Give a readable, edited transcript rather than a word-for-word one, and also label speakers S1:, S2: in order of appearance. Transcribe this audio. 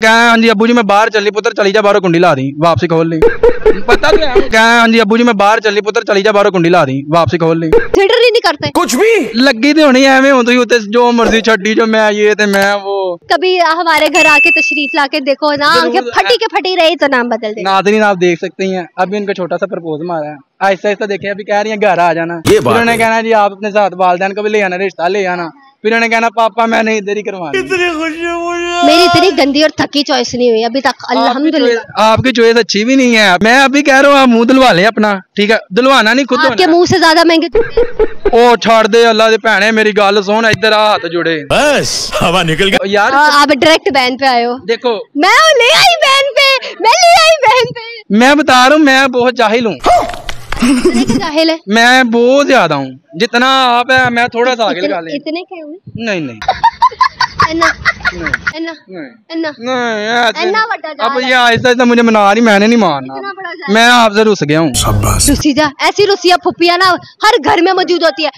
S1: क्या हाँ जी अबू जी मैं बाहर चली पुत्र चली जा बाहर कुंडी ला दी वापसी खोल ली पता तो है क्या हाँ जी अबू जी मैं बाहर चली पुत्र चली जा बाहर कुंडी ला दी वापसी खोल ली
S2: थिएटर ही नहीं करते
S1: कुछ भी लगी तो होनी एवं होती होते जो मर्जी छड़ी जो मैं ये थे मैं वो
S2: कभी हमारे घर आके तशरीफ लाके देखो ना आंखें फटी के फटी रही तो नाम बदल दे।
S1: नाज़रीन आप देख सकती हैं अभी उनका छोटा सा प्रपोज मारा है आहिस्ता आहिस्ता देखे अभी कह रही है घर आ जाना फिर उन्होंने कहना जी आप अपने साथ वालिदैन को भी ले आना रिश्ता ले आना फिर उन्होंने कहना पापा मैं नहीं इधर ही करवाना।
S2: मेरी इतनी गंदी और थकी चॉइस नहीं हुई अभी तक अल्हम्दुलिल्लाह।
S1: आपकी चॉइस अच्छी भी नहीं है मैं अभी कह रहा हूँ आप मुंह धुलवा लें अपना ठीक है धुलवाना नहीं खुद
S2: आपके मुंह से ज्यादा महंगे
S1: ओ छोड़ दे अल्लाह दे भैने मेरी गल सुन इधर आ हाथ जुड़े बस हवा निकल गई यार
S2: आप डायरेक्ट बहन पे आए हो।
S1: देखो
S2: मैं ले आई बहन पे मैं ले आई बहन पे
S1: मैं बता रहा हूँ मैं बहुत जाहिल हूँ
S2: जाहिल है
S1: मैं बहुत ज्यादा हूँ जितना आप है मैं थोड़ा सा आगे लगा ले
S2: इतने क्या हुए
S1: नहीं नहीं अब ये आहिस्ता आहिस्ता मुझे मना रही मैंने नहीं मारना मैं आपसे रुस गया हूँ
S2: रुसी जा ऐसी रुसिया फुप्पिया ना हर घर में मौजूद होती है।